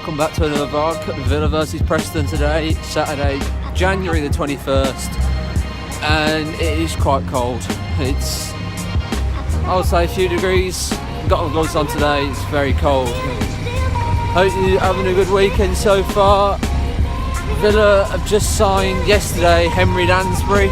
welcome back to another vlog. Villa versus Preston today, Saturday, January the 21st, and it is quite cold. It's, I would say, a few degrees. Got my gloves on today, it's very cold. Hope you're having a good weekend so far. Villa have just signed yesterday Henry Lansbury.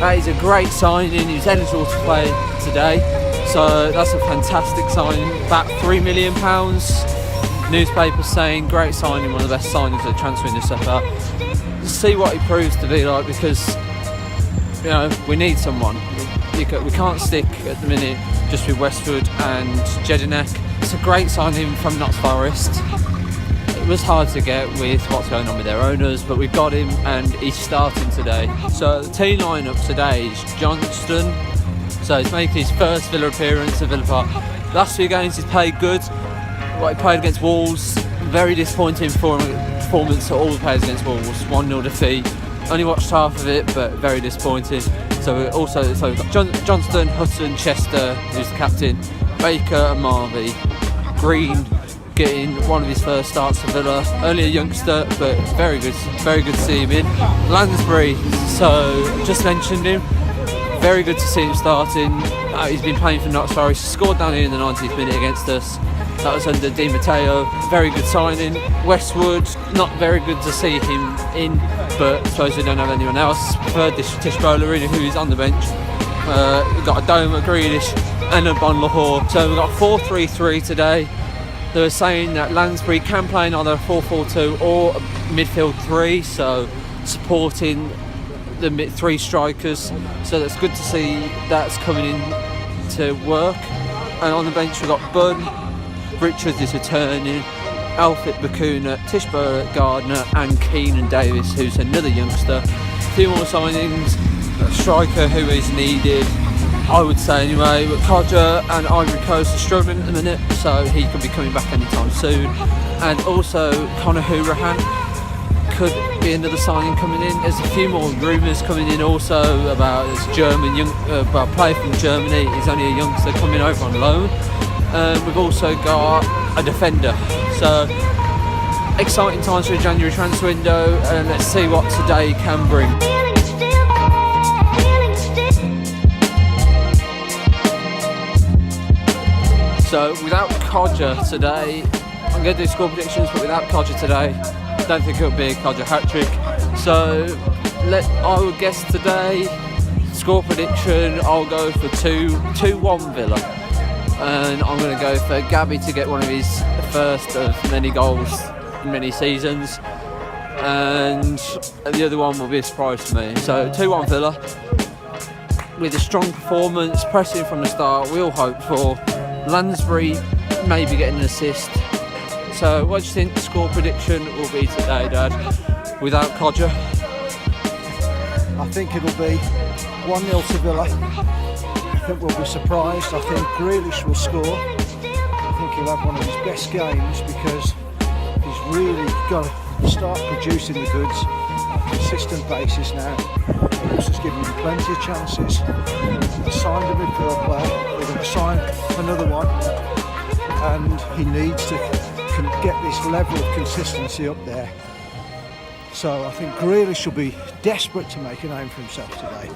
That is a great signing. He's eligible to play today, so that's a fantastic signing. About £3 million. Newspapers saying great signing, one of the best signings of the transfer window so far. Just see what he proves to be like, because you know we need someone. We can't stick at the minute just with Westwood and Jedinak. It's a great signing from Notts Forest. It was hard to get with what's going on with their owners, but we've got him and he's starting today. So the team lineup today is Johnston. So he's making his first Villa appearance at Villa Park. Last few games he's played good. What he played against Wolves, very disappointing performance to all the players against Wolves. 1-0 defeat. Only watched half of it, but very disappointing. So we've got Johnston, Hutton, Chester, who's the captain, Baker and Marvey. Green getting one of his first starts for Villa. Only a youngster, but very good to see him in. Lansbury, so just mentioned him. Very good to see him starting. He's been playing for Notts Forest. Scored down here in the 90th minute against us. That was under Di Matteo. Very good signing. Westwood, not very good to see him in, but I suppose we don't have anyone else. Preferred this Tishbola, who is on the bench. We've got a Doma, Grealish and a Bon Lahore. So we've got 4-3-3 today. They were saying that Lansbury can play in either a 4-4-2 or a midfield 3, so supporting the 3 strikers. So that's good to see that's coming in to work. And on the bench we've got Bunn, Richards is returning, Alfred Bakuna, Tishbola, Gardner and Keenan Davis, who's another youngster. A few more signings, a striker who is needed, I would say anyway. But Codger and Ivory Coast are struggling at the minute, so he could be coming back anytime soon. And also Conor Hourahan could be another signing coming in. There's a few more rumours coming in also about this about a player from Germany. He's only a youngster coming over on loan. We've also got a defender. So exciting times for the January transfer window, and let's see what today can bring. So without Codger today, I'm going to do score predictions, but without Codger today, I don't think it'll be a Codger hat-trick. So I would guess today, score prediction, I'll go for 2-1 Villa. And I'm going to go for Gabby to get one of his first of many goals in many seasons. And the other one will be a surprise to me. So 2-1 Villa. With a strong performance, pressing from the start, we all hope for. Lansbury maybe getting an assist. So what do you think the score prediction will be today, Dad, without Codger? I think it'll be 1-0 to Villa. I think we'll be surprised. I think Grealish will score. I think he'll have one of his best games, because he's really got to start producing the goods on a consistent basis now. Wilson's given him plenty of chances. They signed a midfield player. They're going to sign another one, and he needs to get this level of consistency up there. So I think Grealish will be desperate to make a name for himself today.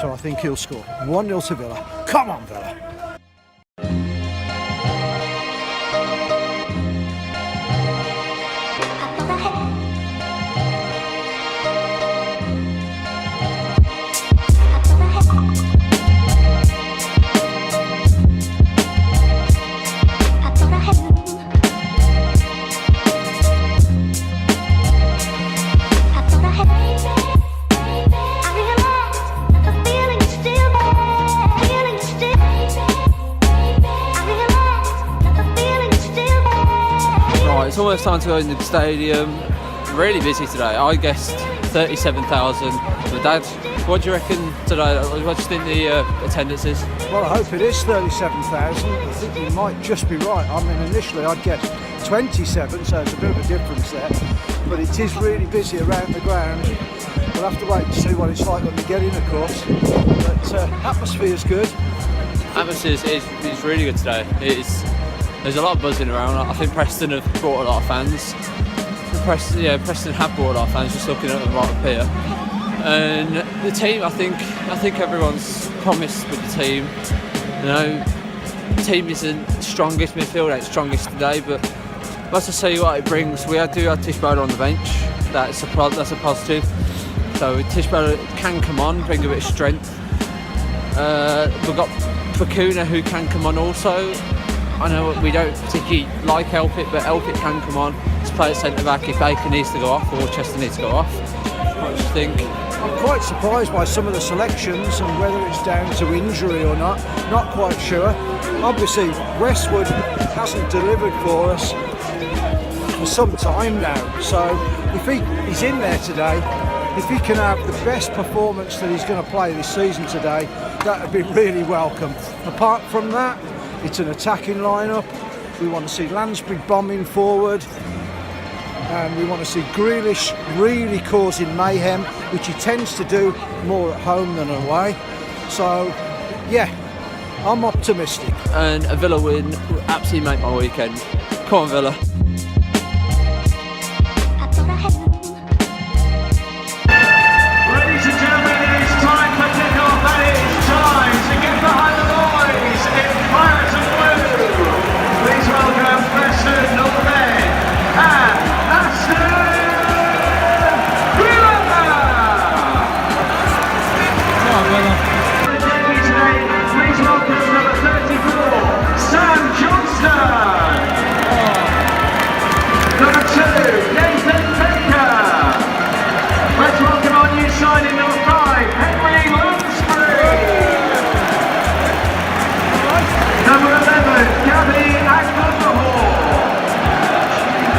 So I think he'll score. 1-0 to Villa. Come on, Villa! It's almost time to go in the stadium. Really busy today. I guessed 37,000. But Dad, what do you reckon today? What do you think the attendance is? Well, I hope it is 37,000. I think we might just be right. I mean, initially I'd guess 27, so it's a bit of a difference there. But it is really busy around the ground. We'll have to wait to see what it's like when we get in, of course. But atmosphere is good. Atmosphere is really good today. There's a lot of buzzing around. I think Preston have brought a lot of fans. Preston have brought our fans, just looking at them right up here. And the team, I think everyone's promised with the team. You know, the team isn't strongest midfield, ain't strongest today, but let's just see what it brings. We do have Dyalla on the bench. That's a positive. So Dyalla can come on, bring a bit of strength. We've got Bakuna who can come on also. I know we don't particularly like Elpit, but Elpit can come on. Let's play at centre back if Baker needs to go off or Chester needs to go off. I just think. I'm quite surprised by some of the selections and whether it's down to injury or not quite sure. Obviously Westwood hasn't delivered for us for some time now, so if he's in there today, if he can have the best performance that he's going to play this season today, that would be really welcome. Apart from that, it's an attacking lineup. We want to see Lansbury bombing forward, and we want to see Grealish really causing mayhem, which he tends to do more at home than away. So yeah, I'm optimistic. And a Villa win will absolutely make my weekend. Come on, Villa. Ladies and gentlemen, it is time for kickoff, and it is time to get behind the boys in claret and blue. Please welcome Preston, Northern, and ASTON. Please welcome number 34, Sam Johnston. Number 2, Nathan Baker. Let's welcome our new signing, number 5, Henry Lansbury. Number 11, Gabby Agbonahor.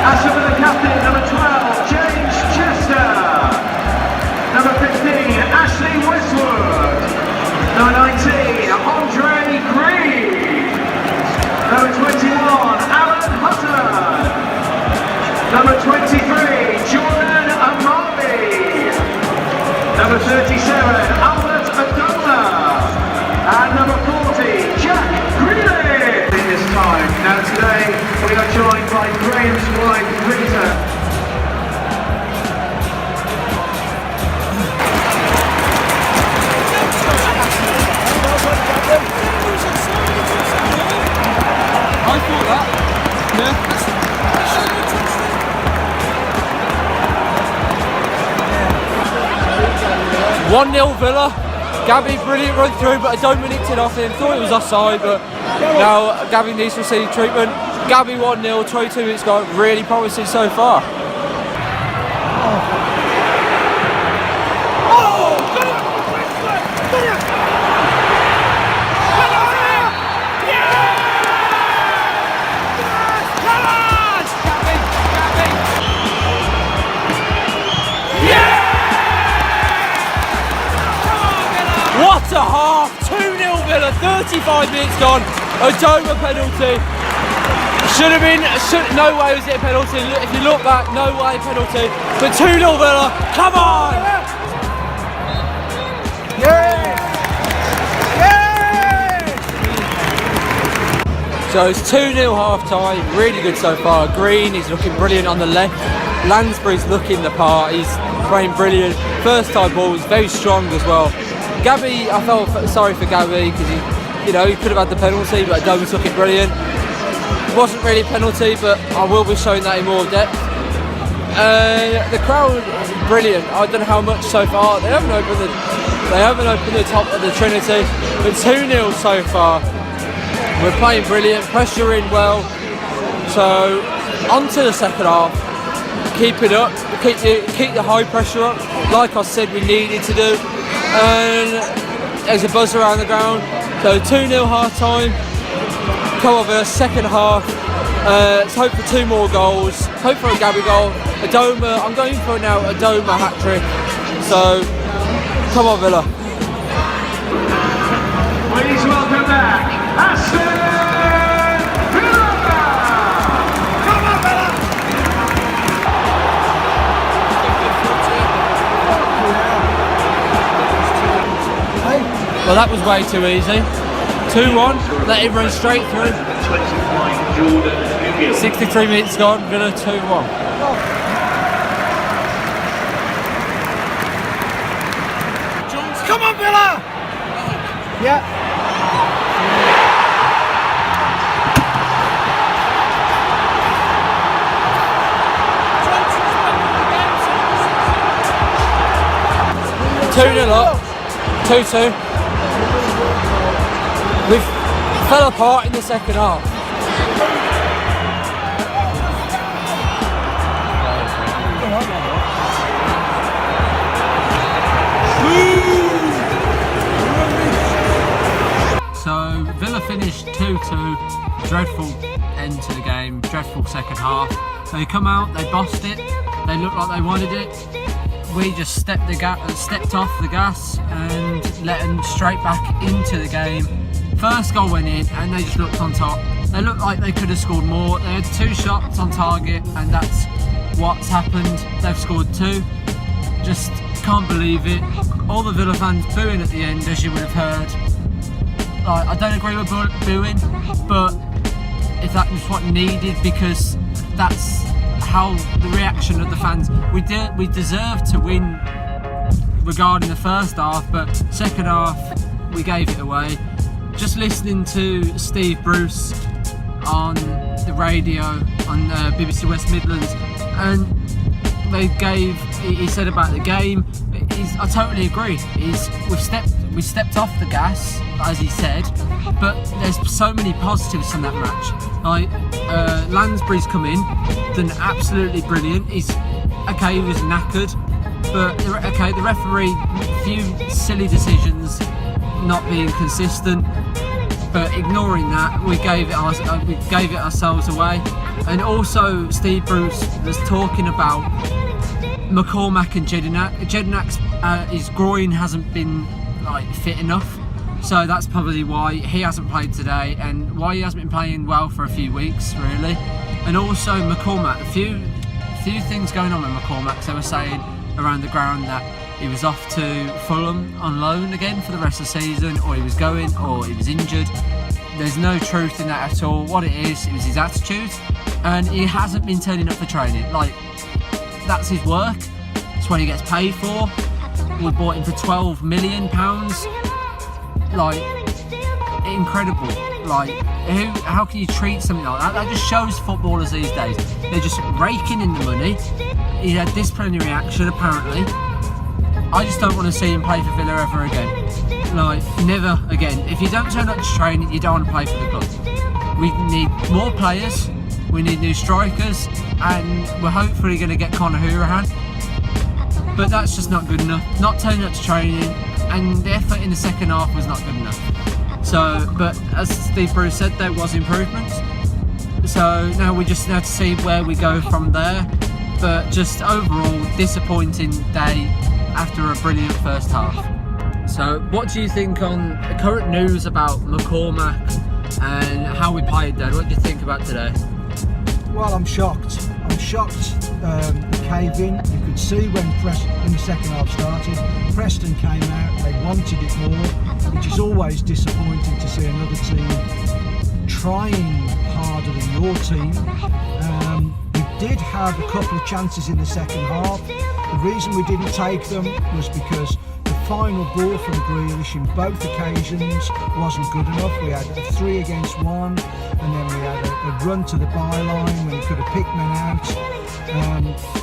Aston Villa captain, number 12, James Chester. Number 15, Ashley Westwood. Number 19, Andre Green. Number 21, Alan Hutton. Number 23, Jordan Amali. Number 37, Albert Adoma. And number 40, Jack Greeley. In this time. Now today we are joined by Graham's wife, Rita. I thought that. Yeah. 1-0 Villa. Gabby, brilliant run through, but Adoma nicked it off him. Thought it was offside, but now Gabby needs to receive treatment. Gabby 1-0, 22 minutes gone. Really promising so far. What a half! 2-0 Villa, 35 minutes gone. Adoma penalty. Should have been, no way was it a penalty. If you look back, no way penalty. But 2-0 Villa, come on! Yeah! Yeah! So it's 2-0 half time, really good so far. Green is looking brilliant on the left. Lansbury's looking the part, he's playing brilliant. First time ball was very strong as well. Gabby, I felt sorry for Gabby because he could have had the penalty, but Adoma's looking brilliant. It wasn't really a penalty, but I will be showing that in more depth. The crowd, brilliant. I don't know how much so far. They haven't opened the top of the Trinity, but 2-0 so far. We're playing brilliant, pressure in well. So on to the second half. Keep it up, keep the high pressure up, like I said we needed to do. And there's a buzz around the ground. So 2-0 half time. Come over, second half. Let's hope for 2 more goals. Hope for a Gabby goal. Adoma, I'm going for now Adoma hat-trick. So, come on Villa. Please welcome back, Aston Villa! Come on Villa! Well, that was way too easy. 2-1, let him run straight through. 63 minutes gone, Villa 2-1. Villa! Yeah. Two 0 up, 2-2. We fell apart in the second half. So Villa finished 2-2. Dreadful end to the game. Dreadful second half. They come out, they bossed it. They looked like they wanted it. We just stepped off the gas and let them straight back into the game. First goal went in and they just looked on top. They looked like they could have scored more. They had 2 shots on target and that's what's happened. They've scored 2. Just can't believe it. All the Villa fans booing at the end, as you would have heard. Like, I don't agree with booing, but if that was what needed, because that's how the reaction of the fans. We deserved to win regarding the first half, but second half we gave it away. Just listening to Steve Bruce on the radio on BBC West Midlands, and he said about the game. I totally agree. We stepped off the gas, as he said, but there's so many positives from that match. Like Lansbury's come in, done absolutely brilliant. He was knackered, but the referee, a few silly decisions, not being consistent. But ignoring that, we gave it ourselves away. And also, Steve Bruce was talking about McCormack and Jedinak. Jedinak's his groin hasn't been fit enough, so that's probably why he hasn't played today, and why he hasn't been playing well for a few weeks, really. And also McCormack, a few things going on with McCormack. So we're saying around the ground that he was off to Fulham on loan again for the rest of the season, or he was going, or he was injured. There's no truth in that at all. What it was his attitude, and he hasn't been turning up for training. That's his work. It's what he gets paid for. We bought him for £12 million. Incredible. How can you treat something like that? That just shows footballers these days. They're just raking in the money. He had disciplinary action apparently. I just don't want to see him play for Villa ever again. Never again. If you don't turn up to training, you don't want to play for the club. We need more players. We need new strikers, and we're hopefully going to get Conor Hourihane. But that's just not good enough. Not turning up to training, and the effort in the second half was not good enough. So, but as Steve Bruce said, there was improvements. So now we just have to see where we go from there. But just overall, disappointing day after a brilliant first half. So what do you think on the current news about McCormack and how we played there? What do you think about today? Well, I'm shocked. The cave-in. You could see when the second half started, Preston came out, they wanted it more, which is always disappointing to see another team trying harder than your team. We did have a couple of chances in the second half. The reason we didn't take them was because the final ball from Grealish in both occasions wasn't good enough. We had a 3 against 1, and then we had a run to the byline when he could have picked men out.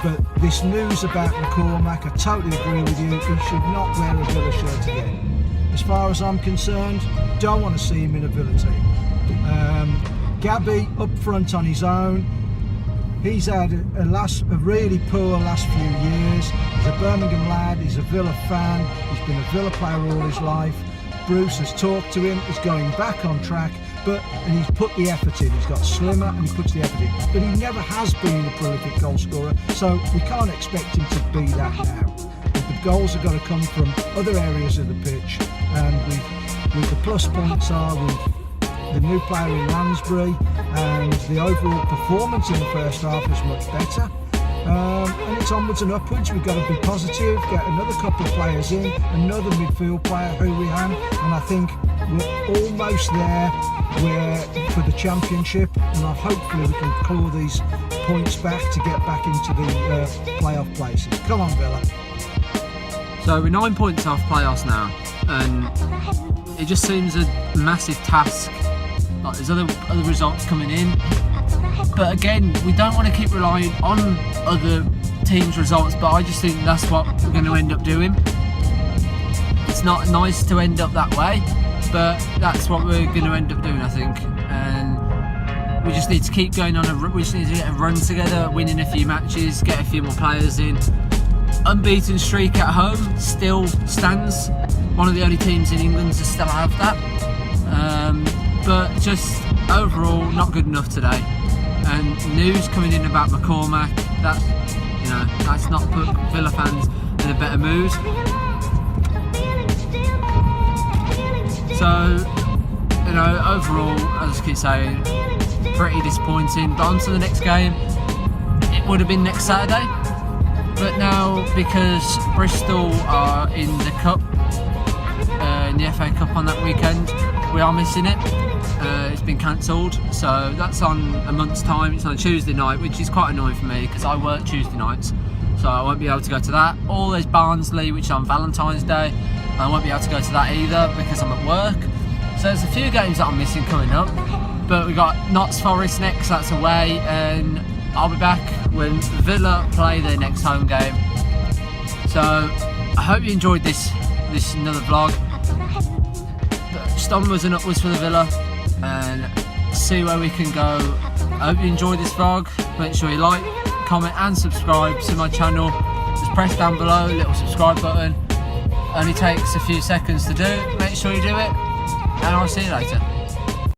But this news about McCormack, I totally agree with you. He should not wear a Villa shirt again. As far as I'm concerned, don't want to see him in a Villa team. Gabby up front on his own. He's had a really poor last few years. He's a Birmingham lad, he's a Villa fan, he's been a Villa player all his life. Bruce has talked to him, he's going back on track, and he's put the effort in. He's got slimmer and he puts the effort in. But he never has been a prolific goal scorer, so we can't expect him to be that now. The goals have got to come from other areas of the pitch, and with the plus points are with the new player in Lansbury, and the overall performance in the first half was much better. And it's onwards and upwards. We've got to be positive, get another couple of players in, another midfield player, Hourihane, and I think we're almost there for the championship, and hopefully we can claw these points back to get back into the playoff places. Come on, Villa. So we're 9 points off playoffs now, and it just seems a massive task. Like there's other results coming in, but again, we don't want to keep relying on other teams' results. But I just think that's what we're going to end up doing. It's not nice to end up that way, but that's what we're going to end up doing, I think. And we just need to keep going on. We just need to get a run together, winning a few matches, get a few more players in. Unbeaten streak at home still stands. One of the only teams in England to still have that. But just overall, not good enough today. And news coming in about McCormack, that's not put Villa fans in a better mood. So, overall, as I keep saying, pretty disappointing. But on to the next game. It would have been next Saturday, but now because Bristol are in the Cup, in the FA Cup on that weekend, we are missing it. It's been cancelled, so that's on a month's time. It's on a Tuesday night, which is quite annoying for me because I work Tuesday nights, so I won't be able to go to that. Or there's Barnsley, which is on Valentine's Day. I won't be able to go to that either because I'm at work. So there's a few games that I'm missing coming up, but we got Notts Forest next, that's away, and I'll be back when Villa play their next home game. So I hope you enjoyed this another vlog. Just onwards and upwards for the Villa, and see where we can go. I hope you enjoyed this vlog. Make sure you like, comment and subscribe to my channel. Just press down below, little subscribe button. Only takes a few seconds to do. Make sure you do it, and I'll see you later.